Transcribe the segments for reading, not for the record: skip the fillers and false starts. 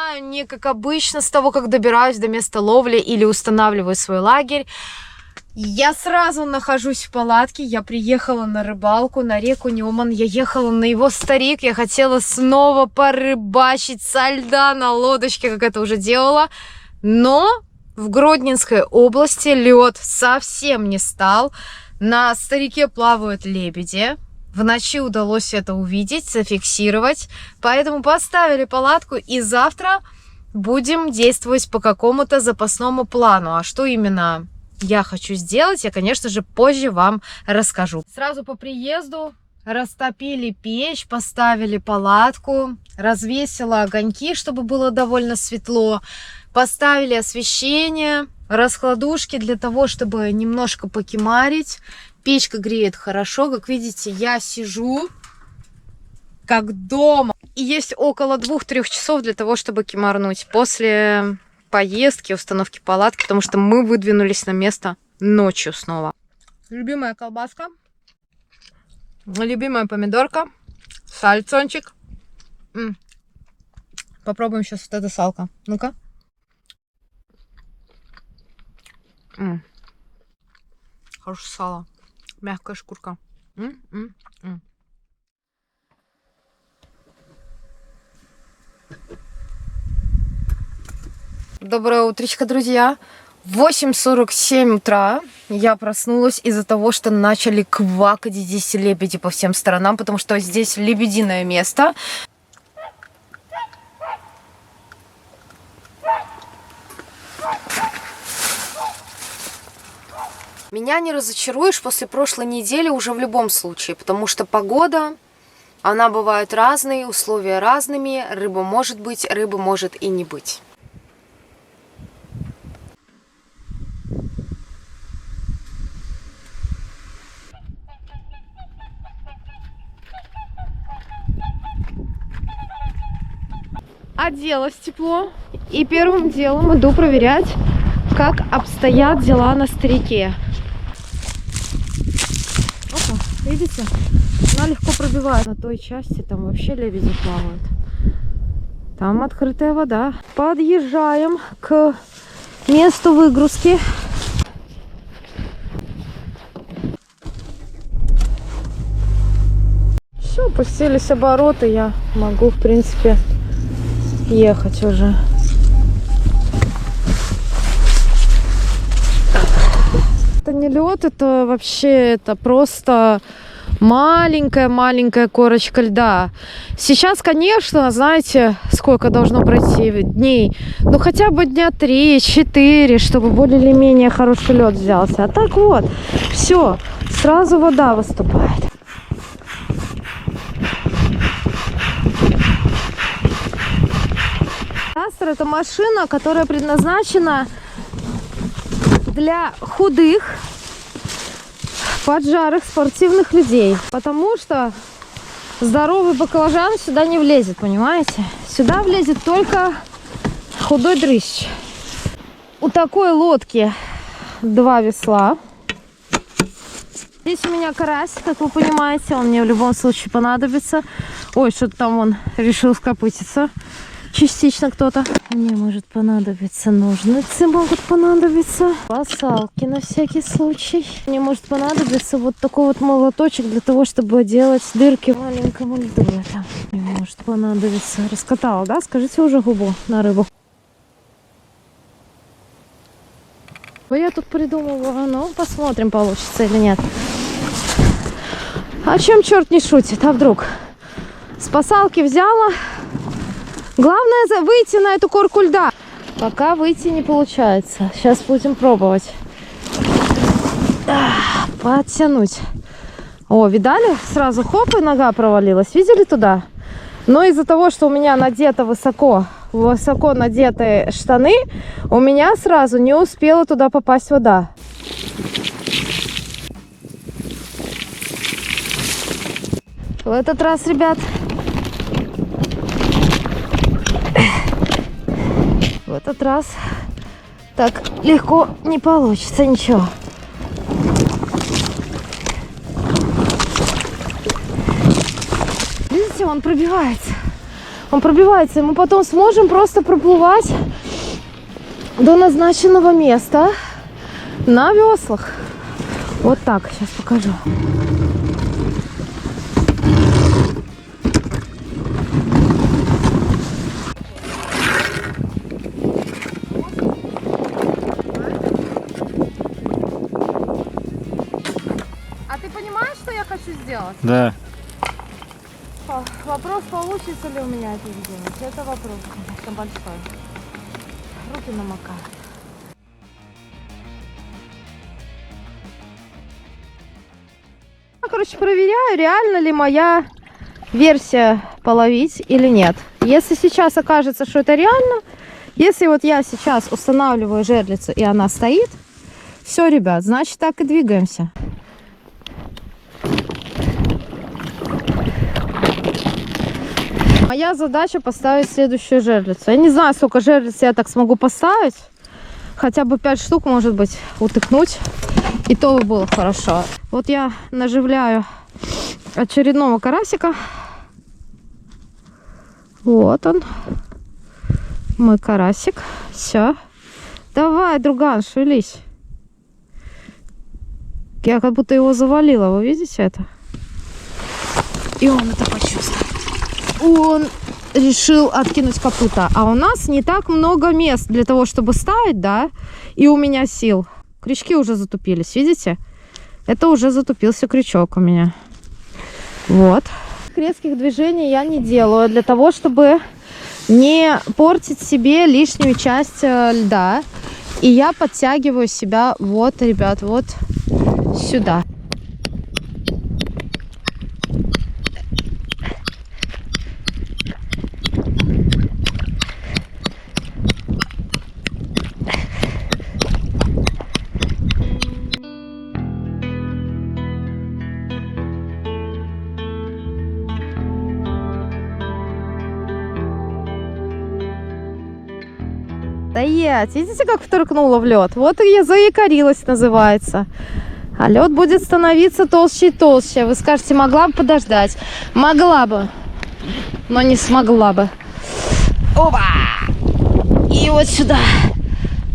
Начинаю не как обычно с того, как добираюсь до места ловли или устанавливаю свой лагерь. Я сразу нахожусь в палатке. Я приехала на рыбалку на реку Неман. Я ехала на его старик. Я хотела снова порыбачить со льда на лодочке, как это уже делала. Но в Гродненской области лед совсем не стал. На старике плавают лебеди. В ночи удалось это увидеть, зафиксировать. Поэтому поставили палатку, и завтра будем действовать по какому-то запасному плану. А что именно я хочу сделать, я, конечно же, позже вам расскажу. Сразу по приезду растопили печь, поставили палатку, развесила огоньки, чтобы было довольно светло. Поставили освещение, раскладушки для того, чтобы немножко покемарить. Печка греет хорошо. Как видите, я сижу как дома. И есть около 2-3 часов для того, чтобы кемарнуть после поездки, установки палатки, потому что мы выдвинулись на место ночью снова. Любимая колбаска, любимая помидорка, сальцончик. Попробуем сейчас вот это салко. Ну-ка. Хорошее сало. Мягкая шкурка. Доброе утречко, друзья. 8:47 утра. Я проснулась из-за того, что начали квакать здесь лебеди по всем сторонам, потому что здесь лебединое место. Меня не разочаруешь после прошлой недели уже в любом случае, потому что погода, она бывает разной, условия разными, рыба может быть, рыбы может и не быть. Оделась тепло и первым делом иду проверять, как обстоят дела на старике. Опа, видите? Она легко пробивает. На той части там вообще лебеди плавают. Там открытая вода. Подъезжаем к месту выгрузки. Все, пустились обороты. Я могу, в принципе, ехать уже. Это не лед, это вообще, это просто маленькая корочка льда. Сейчас, конечно, знаете, сколько должно пройти дней? Ну, хотя бы дня 3-4, чтобы более или менее хороший лед взялся. А так вот, все, сразу вода выступает. Астер — это машина, которая предназначена для худых, поджарых, спортивных людей. Потому что здоровый баклажан сюда не влезет, понимаете? Сюда влезет только худой дрыщ. У такой лодки 2 весла. Здесь у меня карась, как вы понимаете, он мне в любом случае понадобится. Ой, что-то там он решил скопытиться. Частично кто-то. Мне может понадобиться ножницы, могут понадобиться посалки на всякий случай. Мне может понадобиться вот такой вот молоточек для того, чтобы делать дырки в маленьком льду. Это мне может понадобиться. Раскатала, да? Скажите уже губу на рыбу. Я тут придумывала, ну посмотрим, получится или нет. О чем черт не шутит, а вдруг? С посалки взяла. Главное выйти на эту корку льда. Пока выйти не получается. Сейчас будем пробовать. Подтянуть. О, видали? Сразу хоп, и нога провалилась. Видели туда? Но из-за того, что у меня надето высоко надетые штаны, у меня сразу не успела туда попасть вода. В этот раз, ребят, в этот раз так легко не получится ничего. Видите, он пробивается. Он пробивается, и мы потом сможем просто проплывать до назначенного места на веслах. Вот так, сейчас покажу. А ты понимаешь, что я хочу сделать? Да. Вопрос, получится ли у меня это сделать. Это вопрос, конечно, большой. Руки намокают. Короче, проверяю, реально ли моя версия половить или нет. Если сейчас окажется, что это реально, если вот я сейчас устанавливаю жерлицу и она стоит, все, ребят, значит так и двигаемся. Моя задача поставить следующую жерлицу. Я не знаю, сколько жерлиц я так смогу поставить. Хотя бы 5 штук, может быть, утыкнуть. И то было хорошо. Вот я наживляю очередного карасика. Вот он. Мой карасик. Все. Давай, друган, шевелись. Я как будто его завалила. Вы видите это? И он это почувствовал. Он решил откинуть копыта. А у нас не так много мест для того, чтобы ставить, да? И у меня сил. Крючки уже затупились, видите? Это уже затупился крючок у меня. Вот. Резких движений я не делаю для того, чтобы не портить себе лишнюю часть льда. И я подтягиваю себя вот, ребят, вот сюда. Стоять! Видите, как вторкнула в лед? Вот и я заякорилась, называется. А лед будет становиться толще и толще. Вы скажете, могла бы подождать? Могла бы, но не смогла бы. Опа! И вот сюда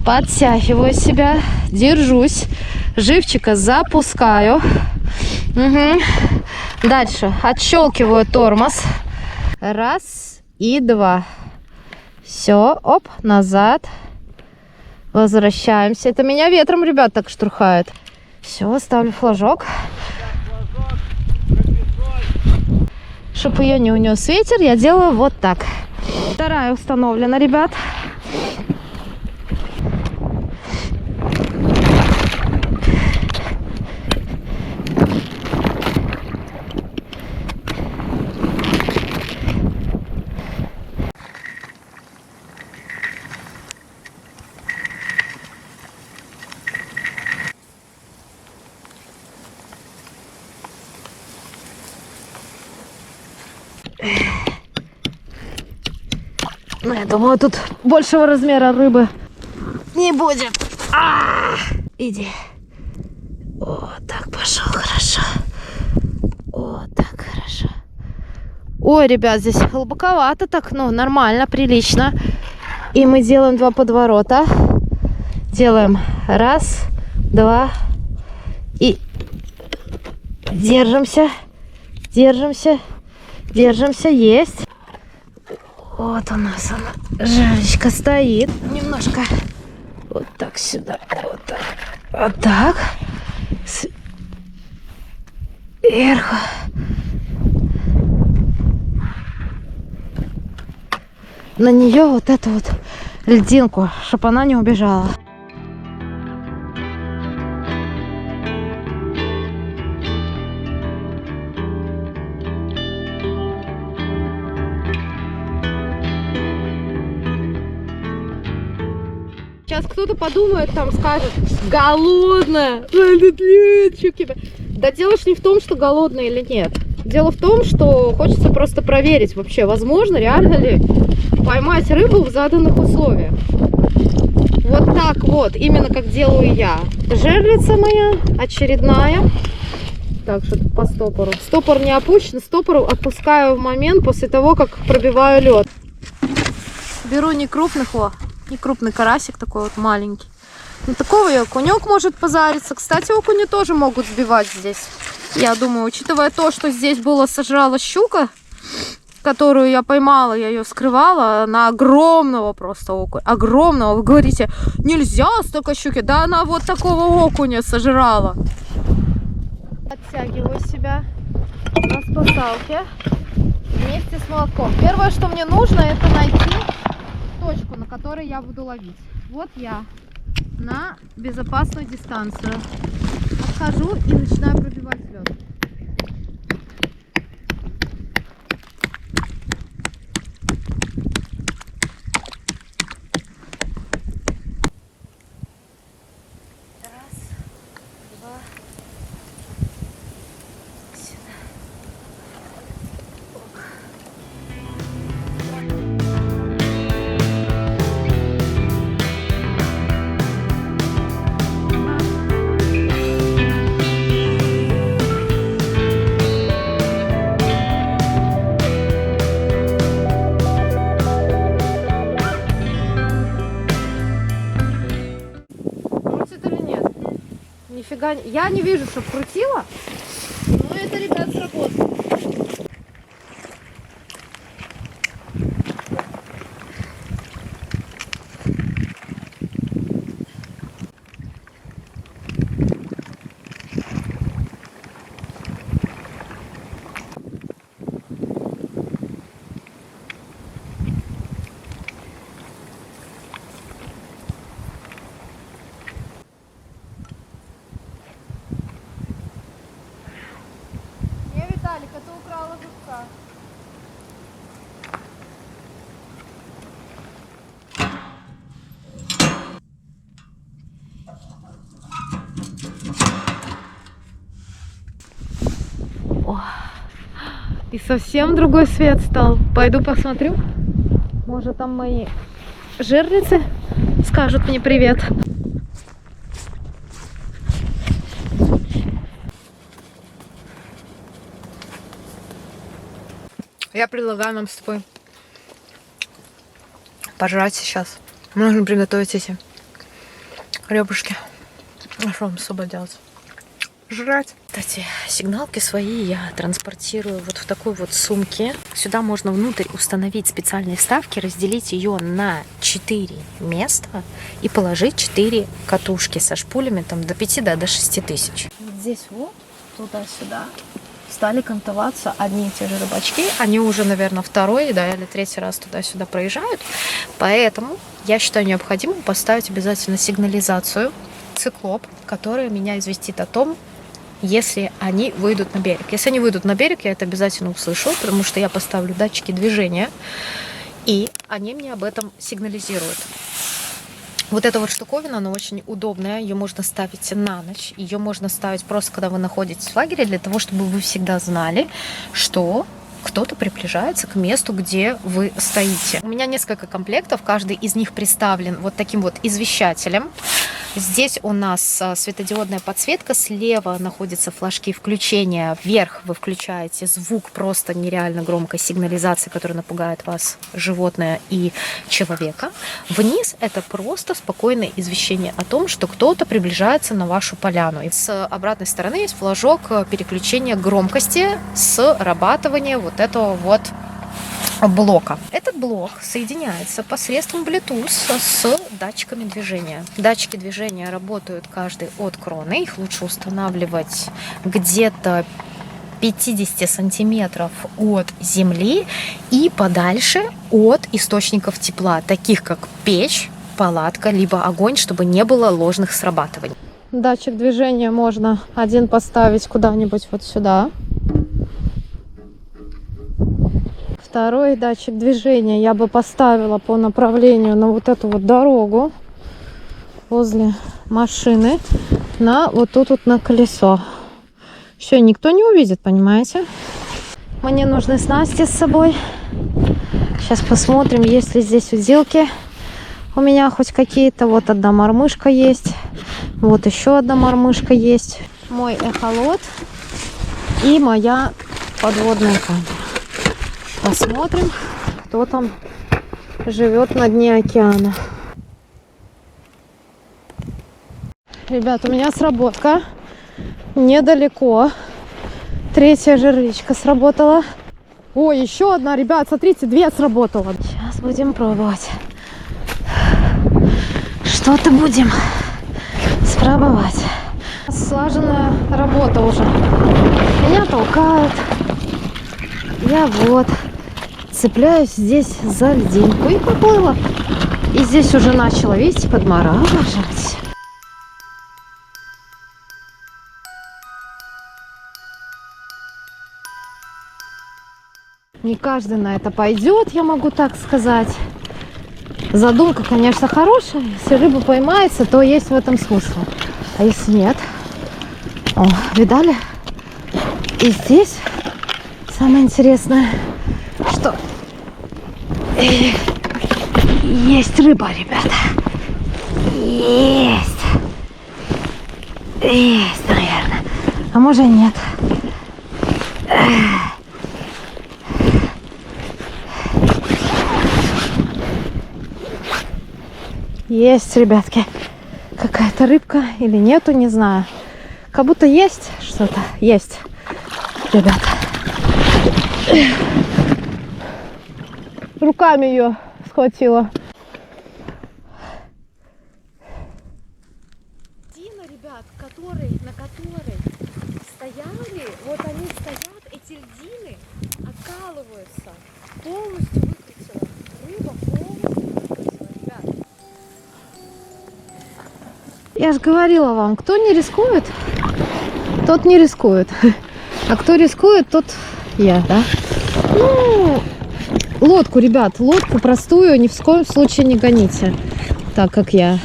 подтягиваю себя, держусь, живчика запускаю. Угу. Дальше отщелкиваю тормоз. Раз и два. Все, оп, назад. Возвращаемся. Это меня ветром, ребят, так штурхает. Все, ставлю флажок. Чтобы ее не унес ветер, я делаю вот так. Вторая установлена, ребят. Ну, я думаю, тут большего размера рыбы не будет. Иди. Вот так пошел, хорошо. Вот так, хорошо. Ой, ребят, здесь глубоковато так, ну, нормально, прилично. И мы делаем 2 подворота. Делаем раз, два и держимся, держимся, держимся, есть. Вот у нас она, жерлечка стоит. Немножко вот так сюда, вот так, вот так. Сверху. На нее вот эту вот льдинку, чтобы она не убежала. Сейчас кто-то подумает, там скажет, голодная, да дело ж не в том, что голодная или нет. Дело в том, что хочется просто проверить вообще, возможно, реально ли поймать рыбу в заданных условиях. Вот так вот, именно как делаю я. Жерлица моя очередная. Так, что тут по стопору. Стопор не опущен, стопор опускаю в момент после того, как пробиваю лед. Беру не крупный карасик такой вот маленький. На такого и окунек может позариться. Кстати, окуни тоже могут сбивать здесь. Я думаю, учитывая то, что здесь была сожрала щука, которую я поймала, я ее вскрывала, она огромного просто окуня. Огромного. Вы говорите, нельзя столько щуки. Да она вот такого окуня сожрала. Оттягиваю себя на спасалке вместе с молотком. Первое, что мне нужно, это найти точку, на которой я буду ловить. Вот я на безопасную дистанцию отхожу и начинаю пробивать лед. Нифига, я не вижу, чтоб крутила, но это, ребят, сработало. Виталик, ты украла жучка. О, и совсем другой свет стал. Пойду посмотрю. Может, там мои жерлицы скажут мне привет. Я предлагаю нам с тобой пожрать сейчас. Мы нужно приготовить эти ребрышки. А что вам с собой делать? Жрать. Кстати, сигналки свои я транспортирую вот в такой вот сумке. Сюда можно внутрь установить специальные вставки, разделить ее на 4 места и положить 4 катушки со шпулями там до 5 до 6 тысяч. Вот здесь вот, туда-сюда стали кантоваться одни и те же рыбачки. Они уже, наверное, второй, да, или третий раз туда-сюда проезжают. Поэтому я считаю необходимым поставить обязательно сигнализацию, циклоп, который меня известит о том, если они выйдут на берег. Если они выйдут на берег, я это обязательно услышу, потому что я поставлю датчики движения, и они мне об этом сигнализируют. Вот эта вот штуковина, она очень удобная, ее можно ставить на ночь, ее можно ставить просто, когда вы находитесь в лагере, для того, чтобы вы всегда знали, что кто-то приближается к месту, где вы стоите. У меня несколько комплектов, каждый из них представлен вот таким вот извещателем. Здесь у нас светодиодная подсветка, слева находятся флажки включения, вверх вы включаете звук просто нереально громкой сигнализации, которая напугает вас, животное и человека. Вниз это просто спокойное извещение о том, что кто-то приближается на вашу поляну. И с обратной стороны есть флажок переключения громкости, срабатывания вот этого вот блока. Этот блок соединяется посредством Bluetooth с датчиками движения. Датчики движения работают каждый от кроны. Их лучше устанавливать где-то 50 сантиметров от земли и подальше от источников тепла, таких как печь, палатка, либо огонь, чтобы не было ложных срабатываний. Датчик движения можно один поставить куда-нибудь вот сюда. Второй датчик движения я бы поставила по направлению на вот эту вот дорогу возле машины, на вот тут вот на колесо. Все, никто не увидит, понимаете? Мне нужны снасти с собой. Сейчас посмотрим, есть ли здесь уделки у меня хоть какие-то. Вот одна мормышка есть, вот еще одна мормышка есть. Мой эхолот и моя подводная камера. Посмотрим, кто там живет на дне океана. Ребят, у меня сработка недалеко. 3-я жерличка сработала. Ой, еще одна, ребят, смотрите, 2 сработала. Сейчас будем пробовать. Что-то будем спробовать. Слаженная работа уже. Меня толкают. Я вот цепляюсь здесь за льдинку и поплыла. И здесь уже начало, видите, подмораживать. Не каждый на это пойдет, я могу так сказать. Задумка, конечно, хорошая. Если рыба поймается, то есть в этом смысл. А если нет? О, видали? И здесь самое интересное, что есть рыба, ребята. Есть. Есть, наверное. А может и нет. Есть, ребятки, какая-то рыбка или нету, не знаю. Как будто есть что-то. Есть, ребята. Руками ее схватила. Льдина, ребят, на которой стояли, вот они стоят, эти льдины откалываются. Полностью выкрутила. Рыба полностью выкрутила, ребят. Я же говорила вам, кто не рискует, тот не рискует. А кто рискует, тот я, да? Ну, лодку, ребят, лодку простую ни в коем случае не гоните, так как я.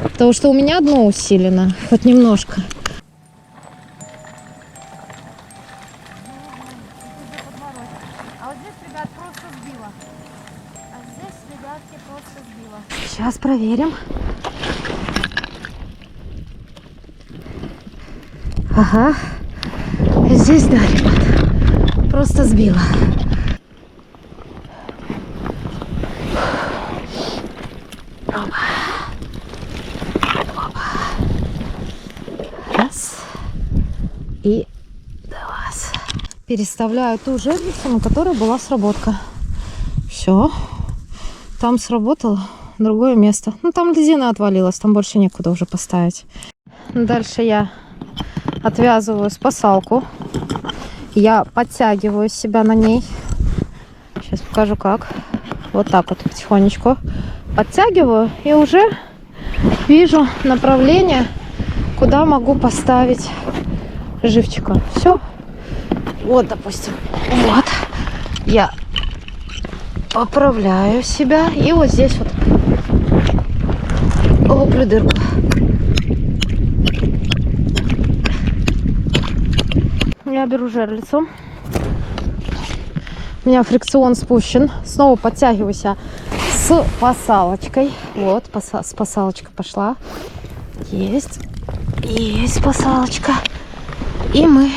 Потому что у меня дно усилено, хоть немножко. А вот здесь, ребят, просто сбила. А здесь, ребятки, просто сбила. Сейчас проверим. Ага. Здесь, да, ребят, просто сбила. Опа. Опа. Раз. И два. Переставляю ту жерлицу, на которой была сработка. Все. Там сработало другое место. Ну, там льдина отвалилась, там больше некуда уже поставить. Дальше я отвязываю спасалку. Я подтягиваю себя на ней. Сейчас покажу как. Вот так вот потихонечку подтягиваю и уже вижу направление, куда могу поставить живчика. Все. Вот, допустим. Вот. Я поправляю себя. И вот здесь вот луплю дырку. Я беру жерлицу. У меня фрикцион спущен. Снова подтягиваюсь с пасалочкой. Вот, спасалочка пошла. Есть. Есть пасалочка. И мы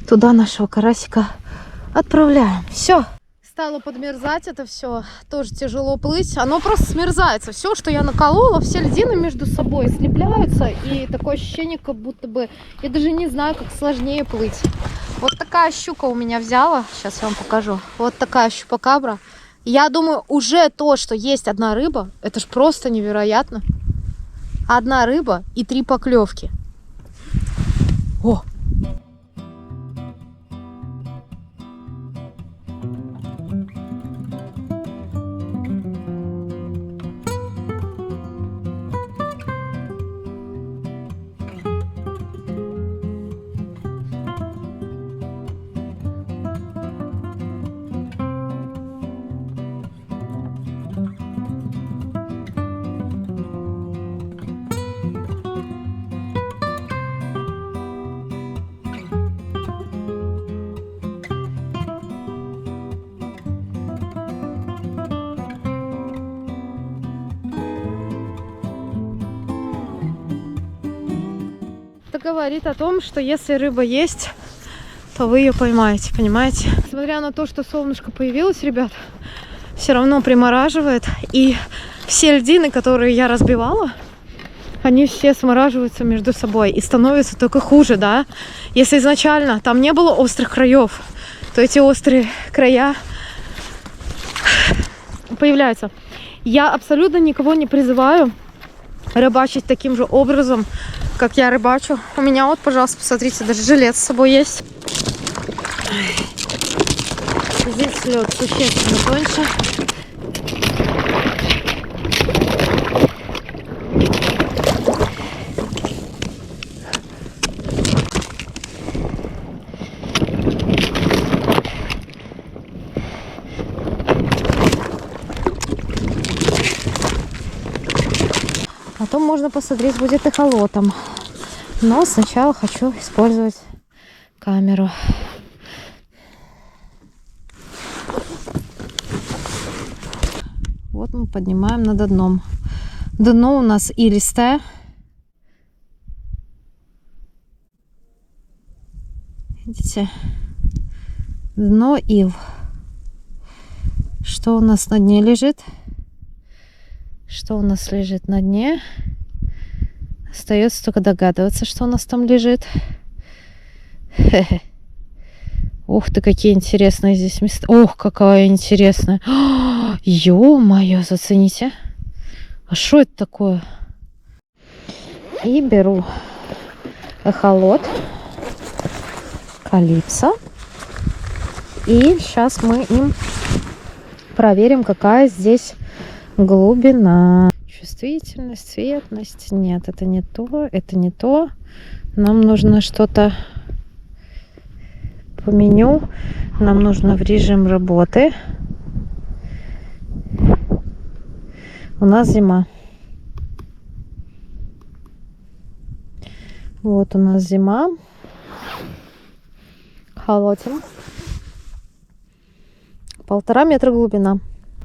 туда нашего карасика отправляем. Все. Стало подмерзать это все. Тоже тяжело плыть. Оно просто смерзается. Все, что я наколола, все льдины между собой слепляются. И такое ощущение, как будто бы... Я даже не знаю, как сложнее плыть. Вот такая щука у меня взяла. Сейчас я вам покажу. Вот такая щупакабра. Я думаю, уже то, что есть одна рыба, это ж просто невероятно. Одна рыба и 3 поклевки. О! Это говорит о том, что если рыба есть, то вы ее поймаете, понимаете? Несмотря на то, что солнышко появилось, ребят, все равно примораживает. И все льдины, которые я разбивала, они все смораживаются между собой и становится только хуже, да? Если изначально там не было острых краев, то эти острые края появляются. Я абсолютно никого не призываю рыбачить таким же образом, как я рыбачу. У меня вот, пожалуйста, посмотрите, даже жилет с собой есть. Здесь лед существенно тоньше. Потом можно посмотреть будет эхолотом. Но сначала хочу использовать камеру. Вот мы поднимаем над дном. Дно у нас илистое. Видите? Дно ил. Что у нас на дне лежит? Что у нас лежит на дне? Остается только догадываться, что у нас там лежит. Хе-хе. Ух ты, какие интересные здесь места. Ох, какая интересная. Ё-моё, зацените. А что это такое? И беру эхолот Калипсо. И сейчас мы им проверим, какая здесь глубина. Чувствительность, цветность. Нет, это не то, это не то. Нам нужно что-то по меню. Нам нужно в режим работы. У нас зима. Вот у нас зима. Холотим. 1,5 метра глубина.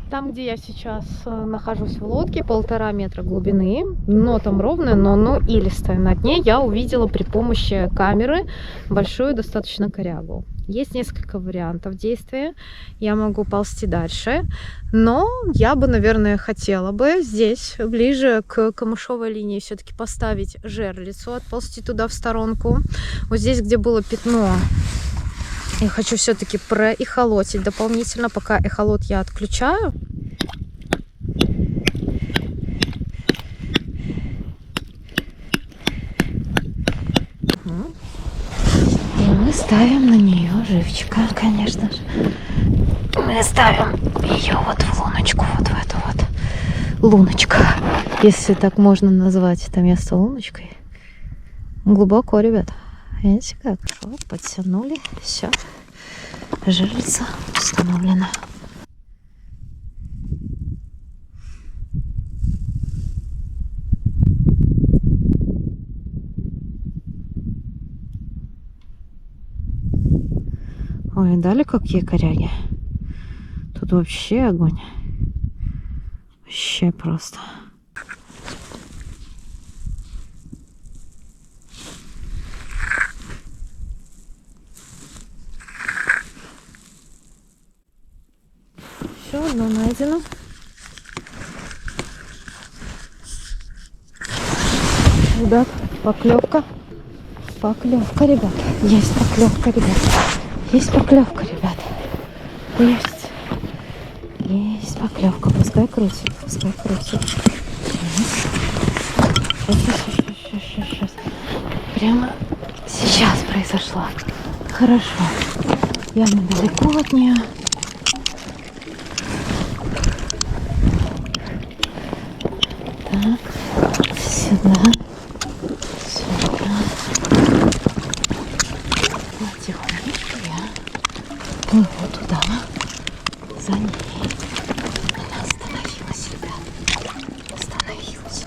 Там, где я сейчас нахожусь в лодке, 1,5 метра глубины. Дно там ровное, но оно илистое. На дне я увидела при помощи камеры большую достаточно корягу. Есть несколько вариантов действия. Я могу ползти дальше. Но я бы, наверное, хотела бы здесь, ближе к камышовой линии, все-таки поставить жерлицу, отползти туда в сторонку. Вот здесь, где было пятно, я хочу все-таки проэхолотить дополнительно, пока эхолот я отключаю. И мы ставим на нее живчика, конечно же. Мы ставим ее вот в луночку, вот в эту вот луночку, если так можно назвать это место луночкой. Глубоко, ребята. Видите как? Вот, подтянули. Все. Жерлица установлена. Ой, дали какие коряги? Тут вообще огонь. Вообще просто. Все, одно найдено. Ребят, поклевка. Поклевка, ребят. Есть поклевка, ребят. Есть поклевка, ребят. Есть. Есть поклевка. Пускай крутит. Пускай крутит. Сейчас. Прямо сейчас произошла. Хорошо. Я недалеко от нее. Так. Сюда. Потихонечку я плыву туда, за ней. Она остановилась, ребят. Остановилась.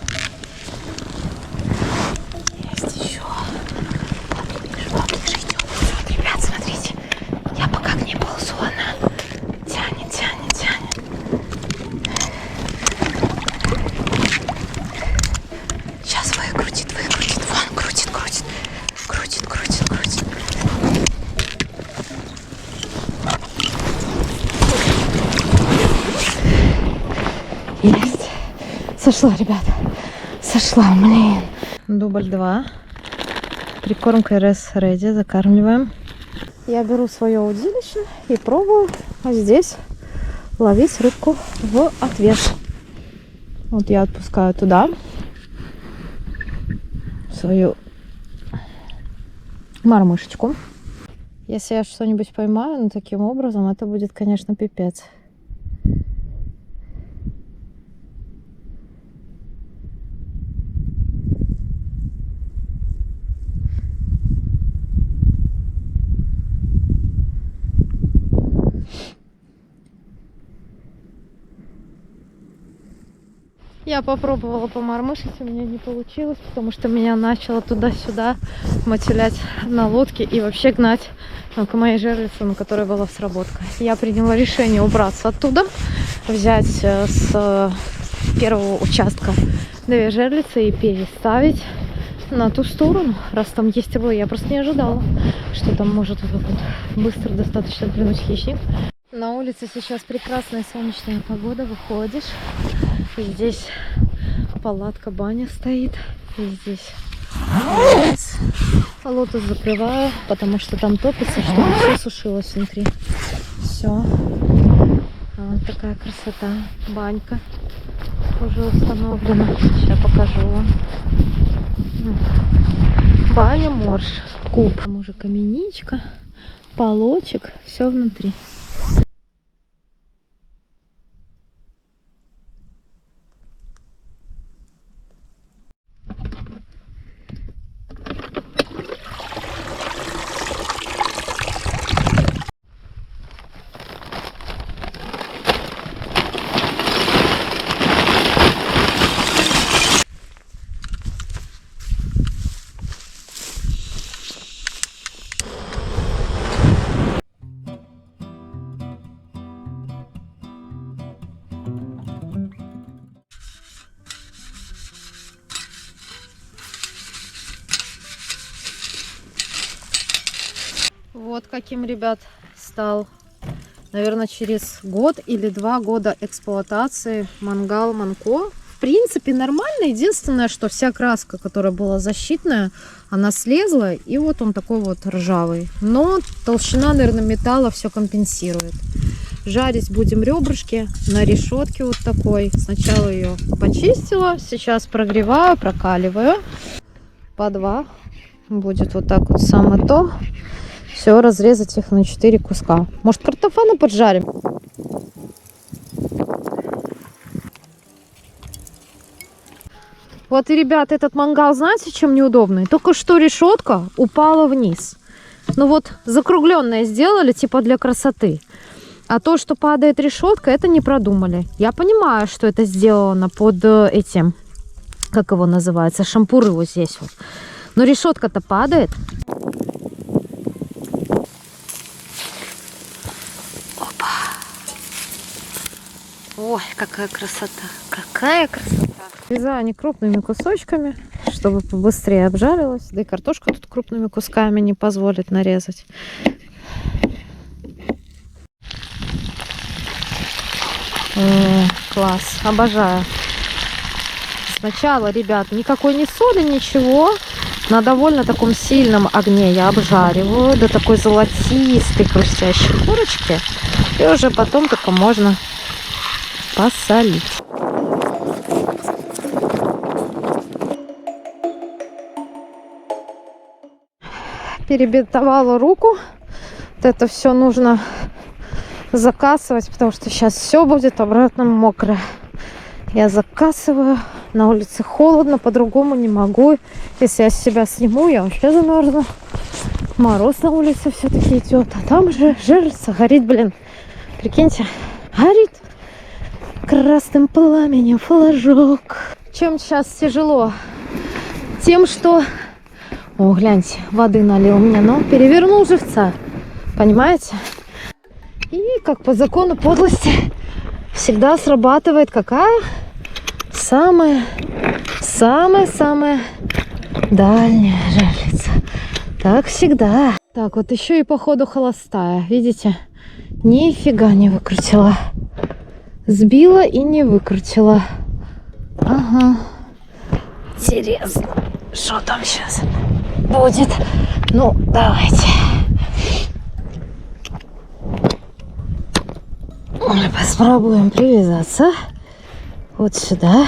Есть еще. Поближе идем. Вот, ребят, смотрите. Я пока к ней ползу, она тянет. Сейчас выкрутит. Вон, крутит. Есть. Сошла, ребят. Сошла, блин. Дубль 2. Прикормка РС Ready. Закармливаем. Я беру свое удилище и пробую здесь ловить рыбку в отвес. Вот я отпускаю туда свою мормышечку. Если я что-нибудь поймаю, ну таким образом, это будет, конечно, пипец. Я попробовала помормышить, у меня не получилось, потому что меня начало туда-сюда мотылять на лодке и вообще гнать к моей жерлице, на которой была сработка. Я приняла решение убраться оттуда, взять с первого участка 2 жерлицы и переставить на ту сторону, раз там есть его. Я просто не ожидала, что там может вот так вот быстро достаточно клюнуть хищник. На улице сейчас прекрасная солнечная погода, выходишь, и здесь палатка, баня стоит, и здесь лотос закрываю, потому что там топится, чтобы все сушилось внутри. Все. Вот такая красота. Банька уже установлена. Сейчас покажу вам. Баня, морж, куб. Там уже каменичка, полочек, все внутри. Вот каким, ребят, стал, наверное, через год или 2 года эксплуатации мангал Манко. В принципе, нормально. Единственное, что вся краска, которая была защитная, она слезла, и вот он такой вот ржавый. Но толщина, наверное, металла все компенсирует. Жарить будем ребрышки на решетке вот такой. Сначала ее почистила, сейчас прогреваю, прокаливаю. По 2 будет вот так вот самое то. Все, разрезать их на 4 куска. Может, картофана поджарим? Вот, и, ребят, этот мангал, знаете, чем неудобный? Только что решетка упала вниз. Ну вот, закругленное сделали, типа для красоты. А то, что падает решетка, это не продумали. Я понимаю, что это сделано под этим, как его называется, шампуры вот здесь вот. Но решетка-то падает. Ой, какая красота! Какая красота! Нарезаю не крупными кусочками, чтобы побыстрее обжарилась. Да и картошка тут крупными кусками не позволит нарезать. Класс! Обожаю! Сначала, ребят, никакой не соли, ничего. На довольно таком сильном огне я обжариваю до такой золотистой хрустящей корочки. И уже потом только можно посолить. Перебинтовала руку. Вот это все нужно закасывать, потому что сейчас все будет обратно мокрое. Я закасываю. На улице холодно, по-другому не могу. Если я с себя сниму, я вообще замерзну. Мороз на улице все-таки идет. А там же жерлица горит, блин. Прикиньте, горит красным пламенем флажок. Чем сейчас тяжело? Тем, что... О, гляньте, воды налил мне, но перевернул живца. Понимаете? И как по закону подлости всегда срабатывает какая? Самая дальняя жерлица. Так всегда. Так, вот еще и походу холостая. Видите? Нифига не выкрутила. Сбила и не выкрутила. Ага. Интересно, что там сейчас будет. Ну, давайте. Попробуем привязаться вот сюда.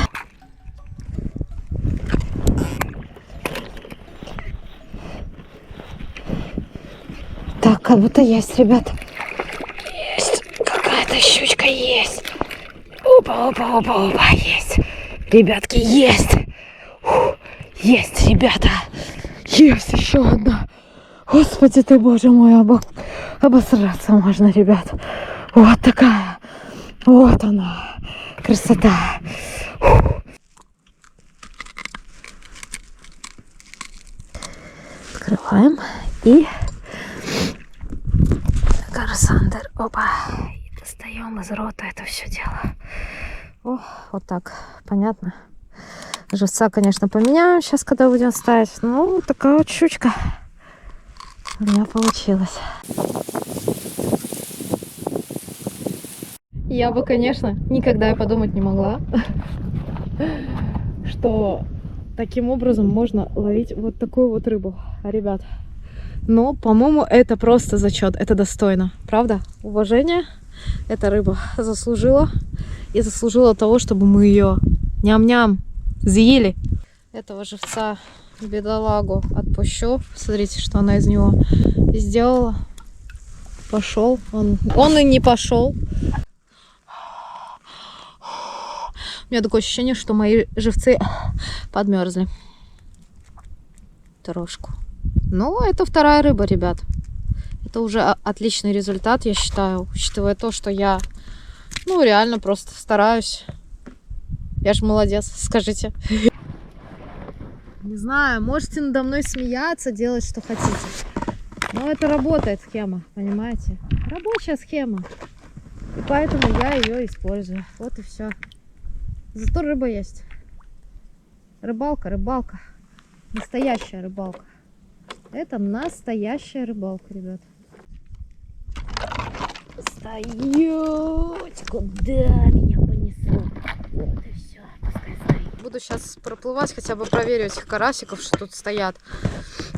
Так, как будто есть, ребят. Есть. Какая-то щучка есть. Опа, опа, опа, опа, есть. Ребятки, есть. Фу, есть, ребята. Есть еще одна. Господи ты, боже мой, обосраться можно, ребят. Вот такая. Вот она. Красота. Фу. Открываем и Карасандр. Опа. И достаем из рота это все дело. О, вот так. Понятно. Живца, конечно, поменяем сейчас, когда будем ставить. Ну, такая вот щучка у меня получилась. Я бы, конечно, никогда и подумать не могла, что таким образом можно ловить вот такую вот рыбу, ребят. Но, по-моему, это просто зачет, это достойно. Правда? Уважение эта рыба заслужила. И заслужила того, чтобы мы ее ням-ням съели. Этого живца, бедолагу, отпущу. Смотрите, что она из него сделала. Пошел. Он и не пошел. У меня такое ощущение, что мои живцы подмерзли. Трошку. Ну, это вторая рыба, ребят. Это уже отличный результат, я считаю. Учитывая то, что я, ну, реально просто стараюсь. Я ж молодец, скажите. Не знаю, можете надо мной смеяться, делать, что хотите. Но это работает схема, понимаете? Рабочая схема. И поэтому я ее использую. Вот и все. Зато рыба есть. Рыбалка, рыбалка. Настоящая рыбалка. Это настоящая рыбалка, ребят. Стоять! Куда меня понесло? Вот и все. Пускай стоит. Буду сейчас проплывать, хотя бы проверю этих карасиков, что тут стоят.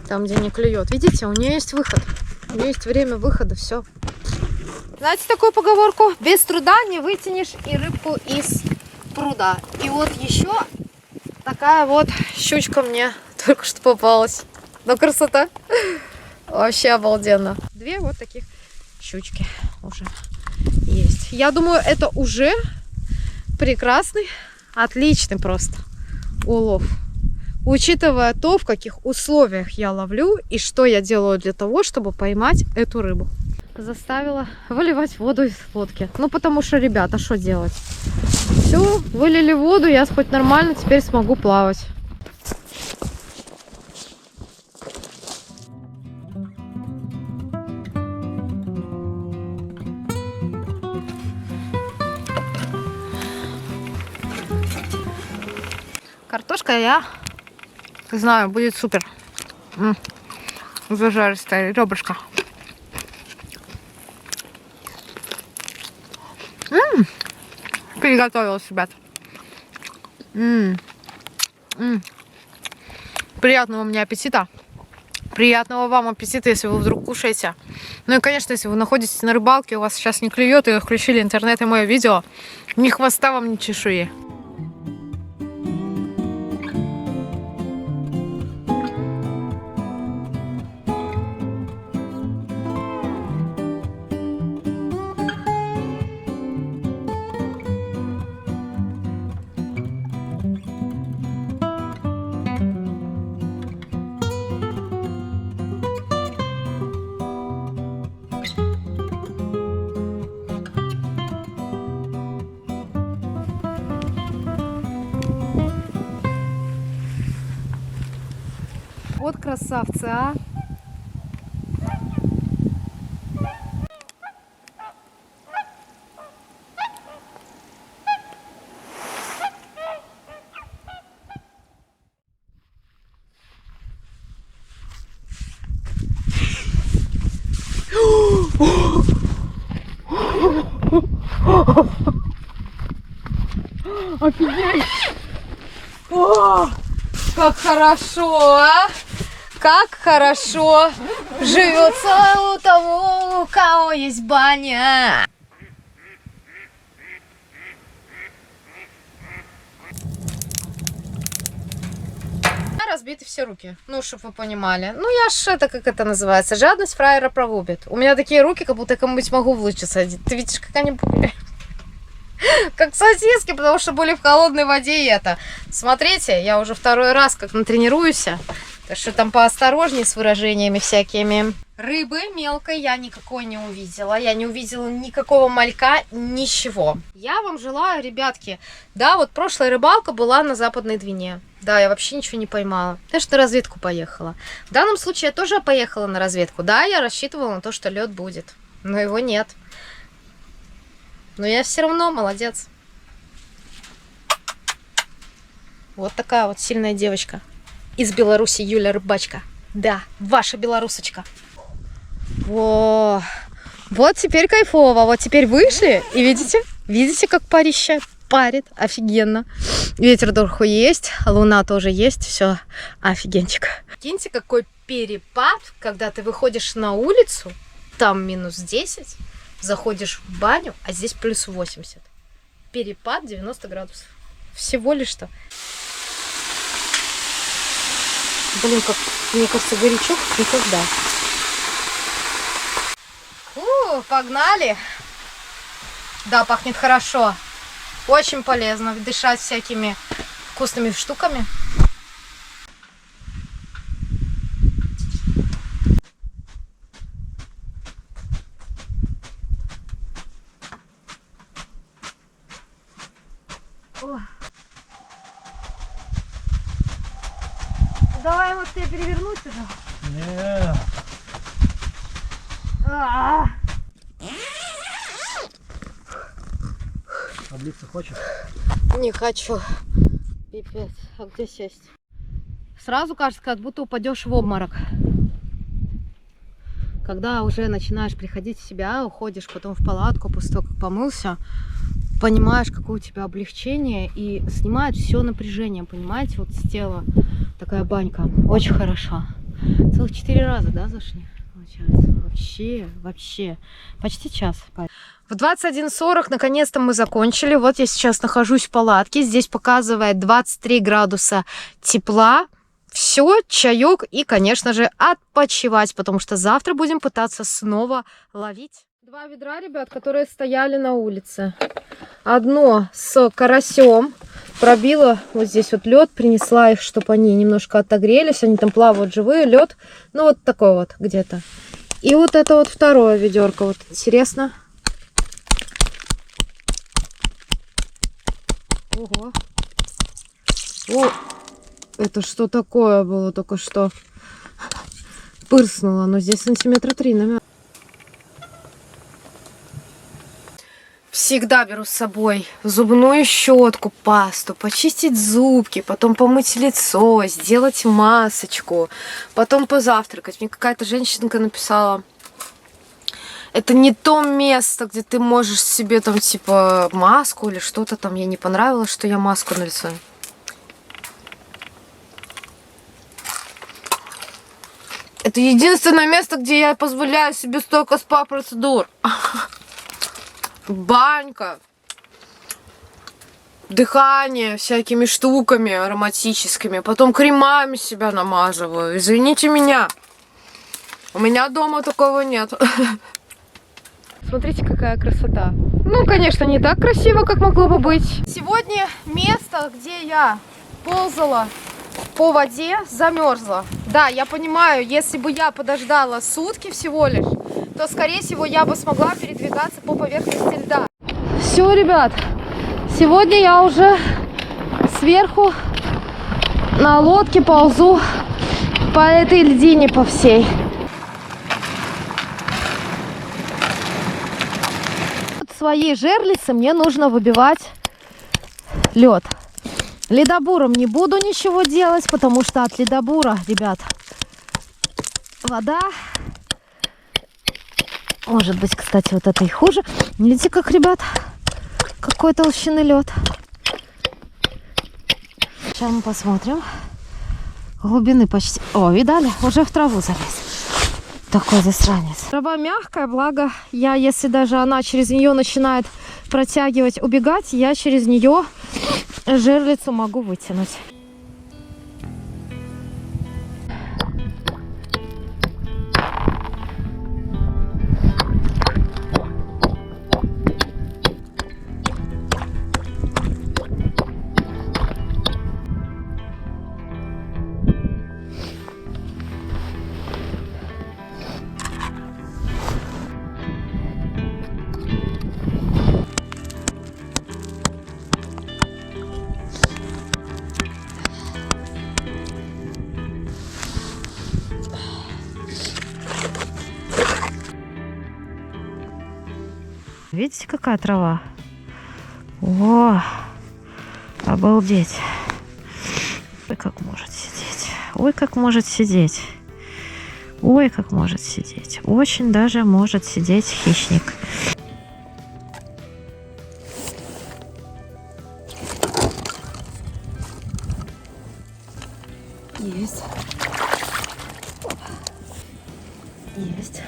Там, где не клюет. Видите, у нее есть выход. У нее есть время выхода. Все. Знаете такую поговорку? Без труда не вытянешь и рыбку из пруда. И вот еще такая вот щучка мне только что попалась. Ну, красота. Вообще обалденно. Две вот таких щучки уже есть. Я думаю, это уже прекрасный, отличный просто улов. Учитывая то, в каких условиях я ловлю и что я делаю для того, чтобы поймать эту рыбу. Заставила выливать воду из лодки. Ну, потому что, ребята, что делать? Все, вылили воду, я хоть нормально теперь смогу плавать. Картошка, я знаю, будет супер. Зажаристая ребрышко. Приготовилась, ребят. Приятного мне аппетита. Приятного вам аппетита, если вы вдруг кушаете. Ну и, конечно, если вы находитесь на рыбалке, у вас сейчас не клюет, и вы включили интернет и мое видео, ни хвоста вам, ни чешуи. Вот красавцы, а! Офигеть! О, как хорошо, а! Как хорошо живется у того, у кого есть баня. Разбиты все руки, ну, чтобы вы понимали. Ну, я ж это, как это называется, жадность фраера прогубит. У меня такие руки, как будто я кому-нибудь могу в лучше садить. Ты видишь, как они были? Как сосиски, потому что были в холодной воде и это. Смотрите, я уже второй раз как натренируюсь. Так что там поосторожнее с выражениями всякими. Рыбы мелкой я никакой не увидела. Я не увидела никакого малька, ничего. Я вам желаю, ребятки, да, вот прошлая рыбалка была на Западной Двине. Да, я вообще ничего не поймала. Я что, на разведку поехала. В данном случае я тоже поехала на разведку. Да, я рассчитывала на то, что лед будет. Но его нет. Но я все равно молодец. Вот такая вот сильная девочка. Из Беларуси Юля Рыбачка. Да, ваша белорусочка. Во. Вот теперь кайфово. Вот теперь вышли и видите, как парище парит. Офигенно. Ветер духу есть, луна тоже есть. Все, офигенчик. Киньте, какой перепад, когда ты выходишь на улицу, там минус 10, заходишь в баню, а здесь плюс 80. Перепад 90 градусов. Всего лишь что. Блин, как, мне кажется, горячо, как никогда. Погнали. Да, пахнет хорошо. Очень полезно дышать всякими вкусными штуками. О. Давай вот тебе перевернуть уже. Не. Облиться хочешь? Не хочу. Пипец. А где сесть? Сразу кажется, как будто упадешь в обморок. Когда уже начинаешь приходить в себя, уходишь потом в палатку после того, как помылся, понимаешь, какое у тебя облегчение и снимает все напряжение, понимаете, вот с тела такая банька. Очень хорошо. Целых 4 раза, да, зашли? Получается. Вообще. Почти час. В 21:40 наконец-то мы закончили. Вот я сейчас нахожусь в палатке. Здесь показывает 23 градуса тепла. Все, чаек и, конечно же, отпочивать, потому что завтра будем пытаться снова ловить. 2 ведра, ребят, которые стояли на улице. Одно с карасем. Пробила вот здесь вот лед, принесла их, чтобы они немножко отогрелись. Они там плавают живые, лед. Ну вот такой вот где-то. И вот это вот второе ведерко. Вот интересно. Ого. О, это что такое было только что? Пырснуло, но здесь сантиметра 3, наверное. Всегда беру с собой зубную щетку, пасту, почистить зубки, потом помыть лицо, сделать масочку, потом позавтракать. Мне какая-то женщинка написала: это не то место, где ты можешь себе там типа маску или что-то там. Ей не понравилось, что я маску на лицо. Это единственное место, где я позволяю себе столько спа-процедур. Банька, дыхание всякими штуками ароматическими, потом кремами себя намазываю. Извините меня, у меня дома такого нет. Смотрите, какая красота. Ну, конечно, не так красиво, как могло бы быть. Сегодня место, где я ползала по воде, замерзло. Да, я понимаю, если бы я подождала сутки всего лишь, то, скорее всего, я бы смогла передвигаться по поверхности льда. Все, ребят, сегодня я уже сверху на лодке ползу по этой льдине по всей. От своей жерлицы мне нужно выбивать лед. Ледобуром не буду ничего делать, потому что от ледобура, ребят, вода... Может быть, кстати, вот это и хуже. Видите, как, ребят, какой толщины лед. Сейчас мы посмотрим. Глубины почти... О, видали? Уже в траву залез. Такой засранец. Трава мягкая, благо я, если даже она через нее начинает протягивать, убегать, я через нее жерлицу могу вытянуть. Видите, какая трава? О, обалдеть. Ой, как может сидеть. Ой, как может сидеть. Ой, как может сидеть. Очень даже может сидеть хищник. Есть. Есть.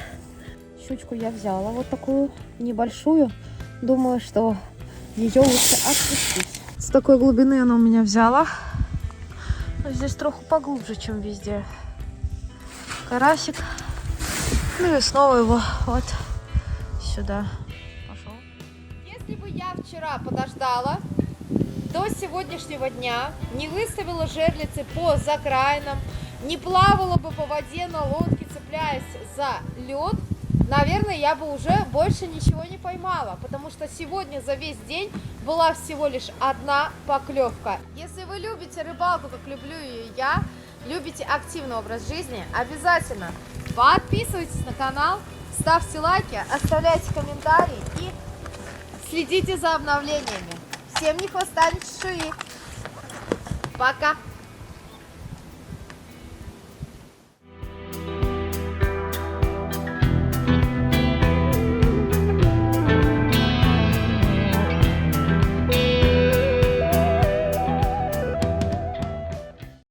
Щучку я взяла вот такую небольшую. Думаю, что ее лучше отпустить. С такой глубины она у меня взяла. Но здесь троху поглубже, чем везде. Карасик. Ну и снова его вот сюда пошел. Если бы я вчера подождала до сегодняшнего дня, не выставила жерлицы по закраинам, не плавала бы по воде на лодке, цепляясь за лед, наверное, я бы уже больше ничего не поймала, потому что сегодня за весь день была всего лишь одна поклевка. Если вы любите рыбалку, как люблю ее я, любите активный образ жизни, обязательно подписывайтесь на канал, ставьте лайки, оставляйте комментарии и следите за обновлениями. Всем ни хвоста, ни чешуи. Пока!